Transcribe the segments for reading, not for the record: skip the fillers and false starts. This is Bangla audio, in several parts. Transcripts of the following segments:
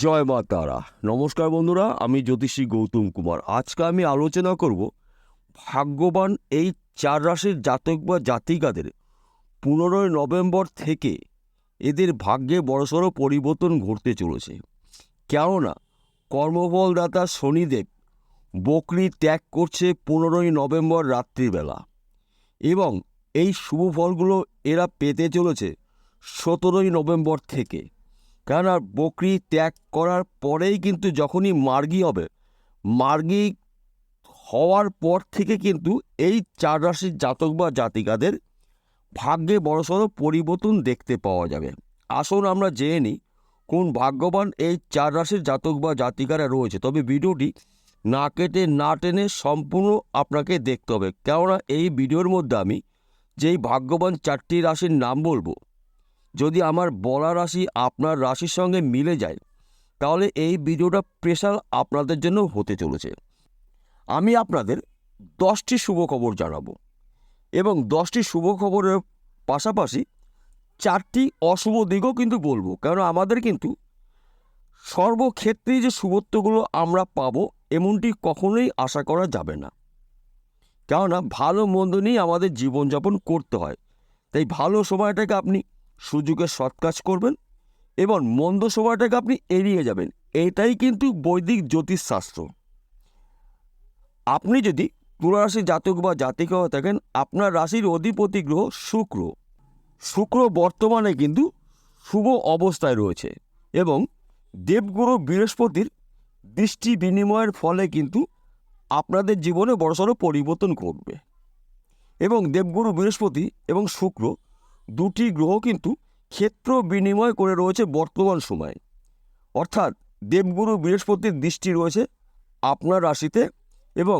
জয় মা তারা। নমস্কার বন্ধুরা, আমি জ্যোতিষী গৌতম কুমার। আজকে আমি আলোচনা করব ভাগ্যবান এই 4 রাশির জাতক বা জাতিকাদের 15 নভেম্বর থেকে এদের ভাগ্যে বড়সড় পরিবর্তন ঘটতে চলেছে। কেননা কর্মফলদাতা শনিদেব বকরি ত্যাগ করছে 15 নভেম্বর রাত্রিবেলা, এবং এই শুভ ফলগুলো এরা পেতে চলেছে 17 নভেম্বর থেকে। কেননা বকরি ত্যাগ করার পরেই কিন্তু যখনই মার্গী হবে, মার্গী হওয়ার পর থেকে কিন্তু এই 4 রাশির জাতক বা জাতিকাদের ভাগ্যে বড়সড় পরিবর্তন দেখতে পাওয়া যাবে। আসুন আমরা জেনে নিই কোন ভাগ্যবান এই 4 রাশির জাতক বা জাতিকারা রয়েছে। তবে ভিডিওটি না কেটে না টেনে সম্পূর্ণ আপনাকে দেখতে হবে, কেননা এই ভিডিওর মধ্যে আমি যেই ভাগ্যবান 4টি রাশির নাম বলবো, যদি আমার বলা রাশি আপনার রাশির সঙ্গে মিলে যায়, তাহলে এই ভিডিওটা স্পেশাল আপনাদের জন্য হতে চলেছে। আমি আপনাদের 10টি শুভ খবর জানাবো, এবং 10টি শুভ খবরের পাশাপাশি 4টি অশুভ দিকও কিন্তু বলবো। কারণ আমাদের কিন্তু সর্বক্ষেত্রেই যে শুভত্বগুলো আমরা পাবো এমনটি কখনোই আশা করা যাবে না। কেননা ভালো মন্দ নিয়েই আমাদের জীবনযাপন করতে হয়। তাই ভালো সময়টাকে আপনি সুযোগের সৎ কাজ করবেন, এবং মন্দ সময়টাকে আপনি এড়িয়ে যাবেন। এটাই কিন্তু বৈদিক জ্যোতিষশাস্ত্র। আপনি যদি তুলা রাশির জাতক বা জাতিকা হয়ে থাকেন, আপনার রাশির অধিপতি গ্রহ শুক্র বর্তমানে কিন্তু শুভ অবস্থায় রয়েছে, এবং দেবগুরু বৃহস্পতির দৃষ্টি বিনিময়ের ফলে কিন্তু আপনাদের জীবনে বড়সড় পরিবর্তন ঘটবে। এবং দেবগুরু বৃহস্পতি এবং শুক্র দুটি গ্রহ কিন্তু ক্ষেত্র বিনিময় করে রয়েছে বর্তমান সময়ে। অর্থাৎ দেবগুরু বৃহস্পতির দৃষ্টি রয়েছে আপনার রাশিতে, এবং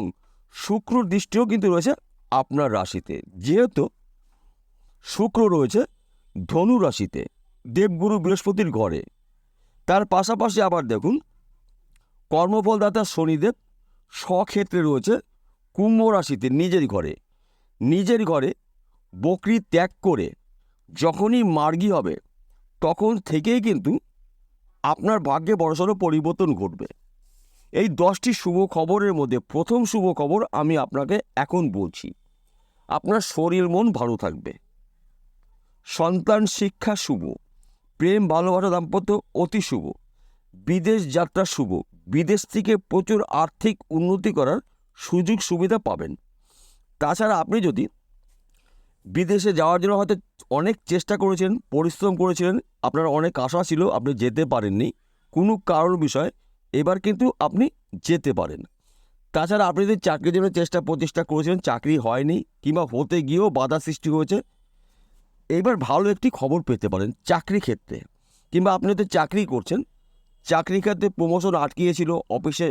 শুক্রর দৃষ্টিও কিন্তু রয়েছে আপনার রাশিতে। যেহেতু শুক্র রয়েছে ধনু রাশিতে দেবগুরু বৃহস্পতির ঘরে, তার পাশাপাশি আবার দেখুন কর্মফলদাতা শনিদেব স্বক্ষেত্রে রয়েছে কুম্ভ রাশিতে নিজের ঘরে বকরি ত্যাগ করে যখনই মার্গী হবে, তখন থেকেই কিন্তু আপনার ভাগ্যে বড়সড় পরিবর্তন ঘটবে। এই 10টি শুভ খবরের মধ্যে প্রথম শুভ খবর আমি আপনাকে এখন বলছি। আপনার শরীর মন ভালো থাকবে, সন্তান শিক্ষা শুভ, প্রেম ভালোবাসা দাম্পত্য অতি শুভ, বিদেশ যাত্রা শুভ, বিদেশ থেকে প্রচুর আর্থিক উন্নতি করার সুযোগ সুবিধা পাবেন। তাছাড়া আপনি যদি বিদেশে যাওয়ার জন্য হয়তো অনেক চেষ্টা করেছেন, পরিশ্রম করেছিলেন, আপনার অনেক আশা ছিল, আপনি যেতে পারেননি কোনো কারণ বিষয়, এবার কিন্তু আপনি যেতে পারেন। তাছাড়া আপনি যদি চাকরির জন্য প্রচেষ্টা করেছিলেন, চাকরি হয়নি, কিংবা হতে গিয়েও বাধা সৃষ্টি হয়েছে, এবার ভালো একটি খবর পেতে পারেন চাকরি ক্ষেত্রে। কিংবা আপনি তো চাকরি করছেন, চাকরি ক্ষেত্রে প্রমোশন আটকিয়েছিল, অফিসে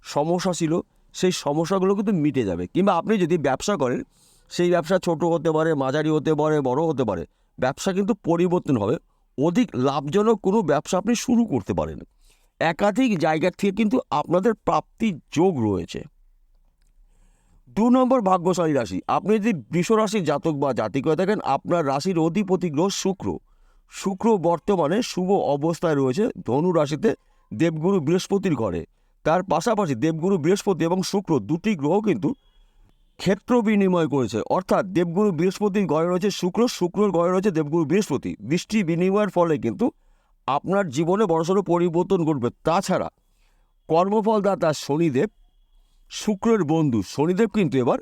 সমস্যা ছিল, সেই সমস্যাগুলো কিন্তু মিটে যাবে। কিংবা আপনি যদি ব্যবসা করেন, সেই ব্যবসা ছোট হতে পারে, মাঝারি হতে পারে, বড় হতে পারে, ব্যবসা কিন্তু পরিবর্তন হবে, অধিক লাভজনক কোনো ব্যবসা আপনি শুরু করতে পারেন। একাধিক জায়গা থেকে কিন্তু আপনাদের প্রাপ্তির যোগ রয়েছে। 2 নম্বর ভাগ্যশালী রাশি, আপনি যদি বৃষ রাশির জাতক বা জাতিক হয়ে থাকেন, আপনার রাশির অধিপতি গ্রহ শুক্র বর্তমানে শুভ অবস্থায় রয়েছে ধনু রাশিতে দেবগুরু বৃহস্পতির ঘরে। তার পাশাপাশি দেবগুরু বৃহস্পতি এবং শুক্র দুটি গ্রহ কিন্তু ক্ষেত্র বিনিময় করেছে। অর্থাৎ দেবগুরু বৃহস্পতির ঘরে রয়েছে শুক্রর ঘরে রয়েছে দেবগুরু বৃহস্পতি। দৃষ্টি বিনিময়ের ফলে কিন্তু আপনার জীবনে বড়সড় পরিবর্তন ঘটবে। তাছাড়া কর্মফলদাতা শনিদেব, শুক্রের বন্ধু শনিদেব কিন্তু এবার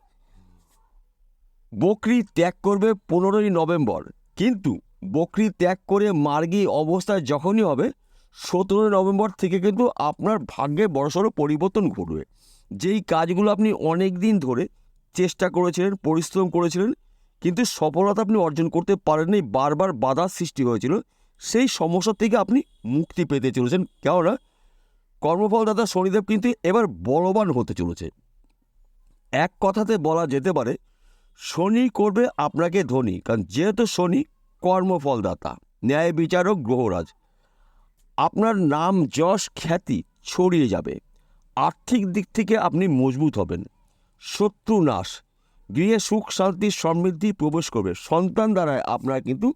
বকরি ত্যাগ করবে 15 নভেম্বর। কিন্তু বকরি ত্যাগ করে মার্গী অবস্থায় যখনই হবে 17 নভেম্বর থেকে কিন্তু আপনার ভাগ্যে বড়সড় পরিবর্তন ঘটবে। যেই কাজগুলো আপনি অনেক দিন ধরে চেষ্টা করেছিলেন, পরিশ্রম করেছিলেন, কিন্তু সফলতা আপনি অর্জন করতে পারেননি, বারবার বাধার সৃষ্টি হয়েছিল, সেই সমস্যা থেকে আপনি মুক্তি পেতে চলেছেন। কেননা কর্মফলদাতা শনিদেব কিন্তু এবার বলবান হতে চলেছে। এক কথাতে বলা যেতে পারে শনি করবে আপনাকে ধনী। কারণ যেহেতু শনি কর্মফলদাতা, ন্যায় বিচারক গ্রহরাজ, আপনার নাম যশ খ্যাতি ছড়িয়ে যাবে। আর্থিক দিক থেকে আপনি মজবুত হবেন, শত্রু নাশ, গৃহে সুখ শান্তি সমৃদ্ধি প্রবেশ করবে। সন্তান দ্বারায় আপনার কিন্তু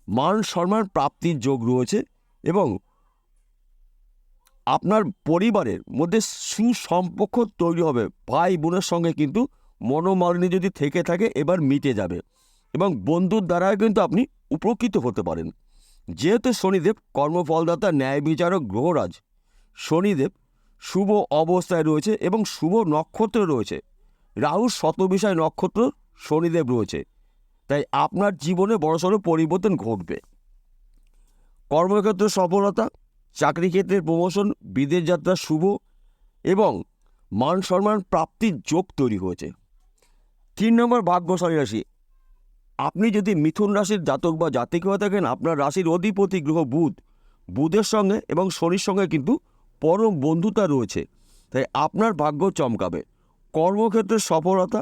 মান সম্মান প্রাপ্তির যোগ রয়েছে, এবং আপনার পরিবারের মধ্যে সুসম্পর্ক তৈরি হবে। ভাই বোনের সঙ্গে কিন্তু মনোমালিন্য যদি থেকে থাকে এবার মিটে যাবে এবং বন্ধুর দ্বারাও কিন্তু আপনি উপকৃত হতে পারেন। যেহেতু শনিদেব কর্মফলদাতা, ন্যায় বিচারক, গ্রহরাজ, শনিদেব শুভ অবস্থায় রয়েছে এবং শুভ নক্ষত্রে রয়েছে। রাহুর শতবিষয় নক্ষত্র শনিদেব রয়েছে, তাই আপনার জীবনে বড়সড় পরিবর্তন ঘটবে। কর্মক্ষেত্রে সফলতা, চাকরি ক্ষেত্রে প্রমোশন, বিদেশ যাত্রা শুভ এবং মান সম্মান প্রাপ্তির যোগ তৈরি হয়েছে। 3 নম্বর ভাগ্যশালী রাশি। আপনি যদি মিথুন রাশির জাতক বা জাতিক হয়ে থাকেন, আপনার রাশির অধিপতি গ্রহ বুধের সঙ্গে এবং শনির সঙ্গে কিন্তু পরম বন্ধুতা রয়েছে, তাই আপনার ভাগ্য চমকাবে। কর্মক্ষেত্রে সফলতা,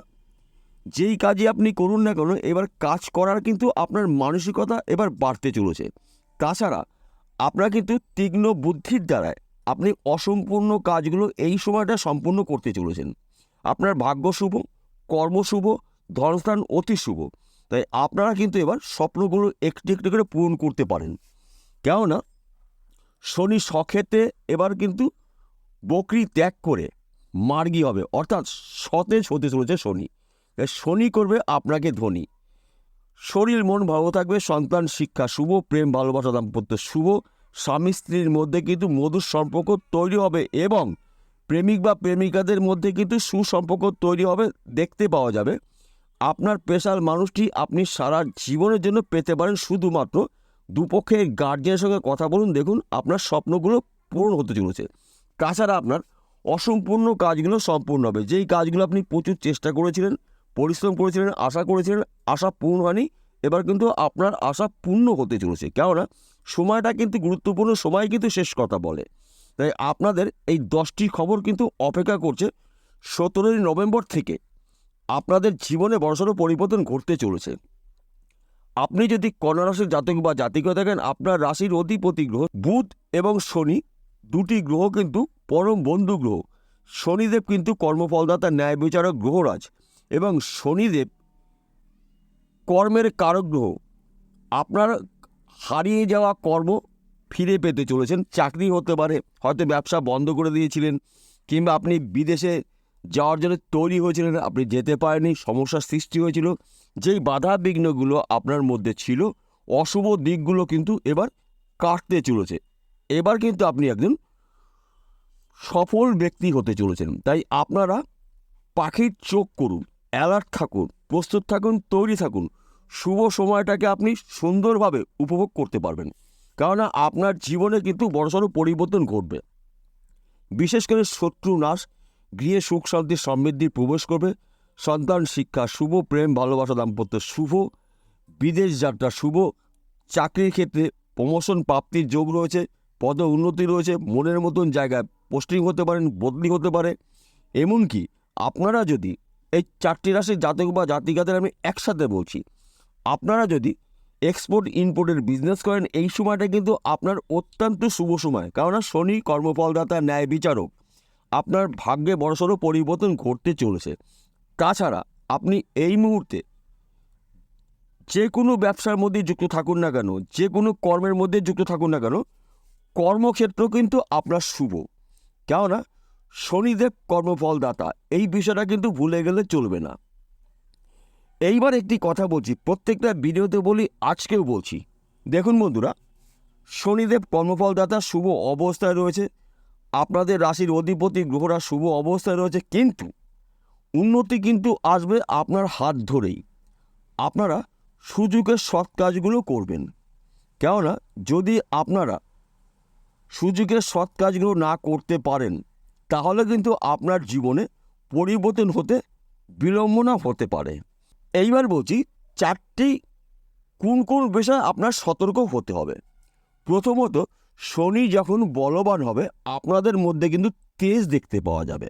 যেই কাজই আপনি করুন না কেন এবার কাজ করার কিন্তু আপনার মানসিকতা এবার বাড়তে চলেছে। তাছাড়া আপনার কিন্তু তীক্ষ্ণ বুদ্ধির দ্বারায় আপনি অসম্পূর্ণ কাজগুলো এই সময়টা সম্পূর্ণ করতে চলেছেন। আপনার ভাগ্য শুভ, কর্ম শুভ, ধনস্থান অতি শুভ, তাই আপনারা কিন্তু এবার স্বপ্নগুলো একটু একটু করে পূরণ করতে পারেন। কেননা শনি স্বক্ষেত্রে এবার কিন্তু বকরি ত্যাগ করে মার্গী হবে, অর্থাৎ সতেজ হতে চলেছে শনি। শনি করবে আপনাকে ধনী। শরীর মন ভালো থাকবে, সন্তান শিক্ষা শুভ, প্রেম ভালোবাসা দাম্পত্য শুভ, স্বামী স্ত্রীর মধ্যে কিন্তু মধুর সম্পর্ক তৈরি হবে এবং প্রেমিক বা প্রেমিকাদের মধ্যে কিন্তু সুসম্পর্ক তৈরি হবে, দেখতে পাওয়া যাবে। আপনার স্পেশাল মানুষটি আপনি সারা জীবনের জন্য পেতে পারেন। শুধুমাত্র দুপক্ষের গার্জিয়ানের সঙ্গে কথা বলুন, দেখুন আপনার স্বপ্নগুলো পূরণ হতে চলেছে। তাছাড়া আপনার অসম্পূর্ণ কাজগুলো সম্পূর্ণ হবে। যেই কাজগুলো আপনি প্রচুর চেষ্টা করেছিলেন, পরিশ্রম করেছিলেন, আশা করেছিলেন, আশা পূর্ণ হয়নি, এবার কিন্তু আপনার আশা পূর্ণ হতে চলেছে। কেননা সময়টা কিন্তু গুরুত্বপূর্ণ, সময় কিন্তু শেষ কথা বলে। তাই আপনাদের এই 10টি খবর কিন্তু অপেক্ষা করছে 17ই নভেম্বর থেকে। আপনাদের জীবনে বড়সড় পরিবর্তন ঘটতে চলেছে। আপনি যদি কন্যা রাশির জাতক বা জাতিক হয়ে থাকেন, আপনার রাশির অধিপতি গ্রহ বুধ এবং শনি, দুটি গ্রহ কিন্তু পরম বন্ধু গ্রহ। শনিদেব কিন্তু কর্মফলদাতা, ন্যায় বিচারক, গ্রহরাজ এবং শনিদেব কর্মের কারক গ্রহ। আপনার হারিয়ে যাওয়া কর্ম ফিরে পেতে চলেছেন। চাকরি হতে পারে, হয়তো ব্যবসা বন্ধ করে দিয়েছিলেন, কিংবা আপনি বিদেশে যাওয়ার জন্য তৈরি হয়েছিলেন, আপনি যেতে পারেননি, সমস্যার সৃষ্টি হয়েছিল। যেই বাধা বিঘ্নগুলো আপনার মধ্যে ছিল, অশুভ দিকগুলো কিন্তু এবার কাটতে চলেছে। এবার কিন্তু আপনি একজন সফল ব্যক্তি হতে চলেছেন। তাই আপনারা পাখির চোখ করুন, অ্যালার্ট থাকুন, প্রস্তুত থাকুন, তৈরি থাকুন। শুভ সময়টাকে আপনি সুন্দরভাবে উপভোগ করতে পারবেন, কেননা আপনার জীবনে কিন্তু বড়সড় পরিবর্তন ঘটবে। বিশেষ করে শত্রু নাশ, গৃহে সুখ শান্তি সমৃদ্ধির প্রবেশ করবে, সন্তান শিক্ষা শুভ, প্রেম ভালোবাসা দাম্পত্য শুভ, বিদেশ যাত্রা শুভ, চাকরির ক্ষেত্রে প্রমোশন প্রাপ্তির যোগ রয়েছে, পদ উন্নতি রয়েছে, মনের মতন জায়গায় পোস্টিং হতে পারেন, বদলি হতে পারে। এমনকি আপনারা যদি এই 4টি রাশির জাতক বা জাতিকাদের আমি একসাথে বলছি, আপনারা যদি এক্সপোর্ট ইম্পোর্টের বিজনেস করেন, এই সময়টা কিন্তু আপনার অত্যন্ত শুভ সময়। কেননা শনি কর্মফলদাতা, ন্যায় বিচারক, আপনার ভাগ্যে বড়সড় পরিবর্তন ঘটতে চলেছে। তাছাড়া আপনি এই মুহূর্তে যে কোনো ব্যবসার মধ্যে যুক্ত থাকুন না কেন, যে কোনো কর্মের মধ্যে যুক্ত থাকুন না কেন, কর্মক্ষেত্র কিন্তু আপনার শুভ। কেননা শনিদেব কর্মফলদাতা, এই বিষয়টা কিন্তু ভুলে গেলে চলবে না। এইবার একটি কথা বলছি, প্রত্যেকটা ভিডিওতে বলি, আজকেও বলছি। দেখুন বন্ধুরা, শনিদেব কর্মফলদাতা শুভ অবস্থায় রয়েছে, আপনাদের রাশির অধিপতি গ্রহরা শুভ অবস্থায় রয়েছে, কিন্তু উন্নতি কিন্তু আসবে আপনার হাত ধরেই। আপনারা সুযোগের সৎ কাজগুলো করবেন। কেননা যদি আপনারা সুযোগের সৎ কাজগুলো না করতে পারেন, তাহলে কিন্তু আপনার জীবনে পরিবর্তন হতে বিলম্বনা হতে পারে। এইবার বলছি 4টি কোন কোন বিষয়ে আপনার সতর্ক হতে হবে। প্রথমত, শনি যখন বলবান হবে, আপনাদের মধ্যে কিন্তু তেজ দেখতে পাওয়া যাবে।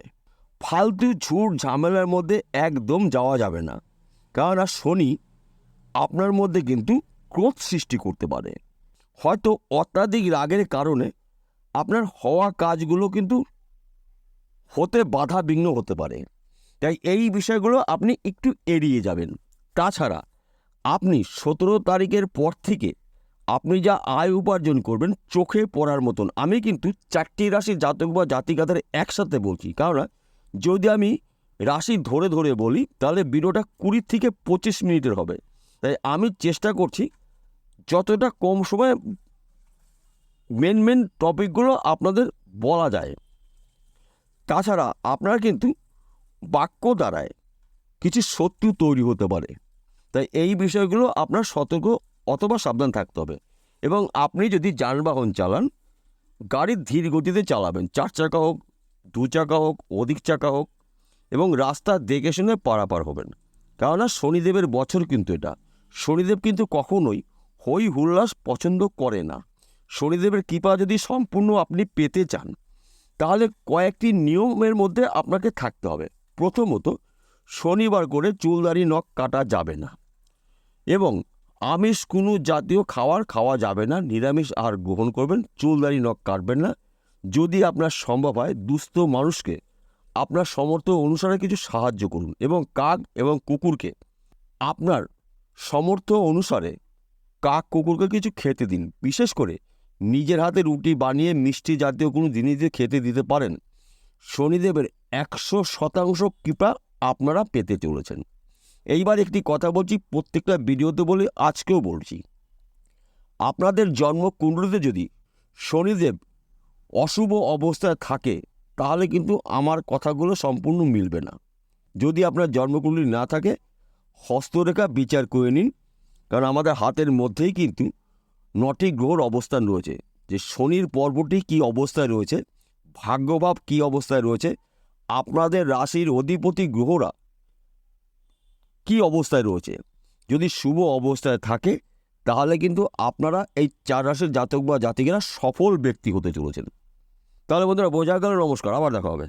ফালতু ঝুট ঝামেলার মধ্যে একদম যাওয়া যাবে না, কেননা শনি আপনার মধ্যে কিন্তু ক্রোধ সৃষ্টি করতে পারে। হয়তো অত্যাধিক রাগের কারণে আপনার হওয়া কাজগুলো কিন্তু হতে বাধা বিঘ্ন হতে পারে, তাই এই বিষয়গুলো আপনি একটু এড়িয়ে যাবেন। তাছাড়া আপনি 17 তারিখের পর থেকে আপনি যা আয় উপার্জন করবেন চোখে পড়ার মতন। আমি কিন্তু 4টি রাশির জাতক বা জাতিকাদের একসাথে বলছি, কারণ যদি আমি রাশি ধরে ধরে বলি তাহলে ভিডিওটা 20 থেকে 25 মিনিটের হবে। তাই আমি চেষ্টা করছি যতটা কম সময়ে মেন টপিকগুলো আপনাদের বলা যায়। তাছাড়া আপনার কিন্তু বাক্য দ্বারায় কিছু শত্রু তৈরি হতে পারে, তাই এই বিষয়গুলো আপনার সতর্ক অথবা সাবধান থাকতে হবে। এবং আপনি যদি যানবাহন চালান, গাড়ির ধীর গতিতে চালাবেন, 4 চাকা হোক, 2 চাকা হোক, অধিক চাকা হোক, এবং রাস্তা দেখে শুনে পারাপার হবেন। কেননা শনিদেবের বছর কিন্তু এটা। শনিদেব কিন্তু কখনোই হই হুল্লাস পছন্দ করে না। শনিদেবের কৃপা যদি সম্পূর্ণ আপনি পেতে চান তাহলে কয়েকটি নিয়মের মধ্যে আপনাকে থাকতে হবে। প্রথমত, শনিবার করে চুলদাড়ি নখ কাটা যাবে না, এবং আমিষ কোনো জাতীয় খাওয়া যাবে না। নিরামিষ আহার গ্রহণ করবেন, চুলদাড়ি নখ কাটবেন না। যদি আপনার সম্ভব হয় দুস্থ মানুষকে আপনার সামর্থ্য অনুসারে কিছু সাহায্য করুন, এবং কাক এবং কুকুরকে আপনার সামর্থ্য অনুসারে কুকুরকে কিছু খেতে দিন। বিশেষ করে নিজের হাতে রুটি বানিয়ে মিষ্টি জাতীয় কোনো জিনিস দিয়ে খেতে দিতে পারেন। শনিদেবের 100% কৃপা আপনারা পেতে চলেছেন। এইবার একটি কথা বলছি, প্রত্যেকটা ভিডিওতে বলি, আজকেও বলছি, আপনাদের জন্মকুণ্ডলিতে যদি শনিদেব অশুভ অবস্থায় থাকে তাহলে কিন্তু আমার কথাগুলো সম্পূর্ণ মিলবে না। যদি আপনার জন্মকুণ্ডলী না থাকে হস্তরেখা বিচার করে নিন, কারণ আমাদের হাতের মধ্যেই কিন্তু 9টি গ্রহর অবস্থান রয়েছে, যে শনির পর্বটি কী অবস্থায় রয়েছে, ভাগ্যভাব কী অবস্থায় রয়েছে, আপনাদের রাশির অধিপতি গ্রহরা কী অবস্থায় রয়েছে। যদি শুভ অবস্থায় থাকে তাহলে কিন্তু আপনারা এই 4 রাশির জাতক বা জাতিকেরা সফল ব্যক্তি হতে চলেছেন। তাহলে বন্ধুরা বোঝা গেল। নমস্কার, আবার দেখা হবে।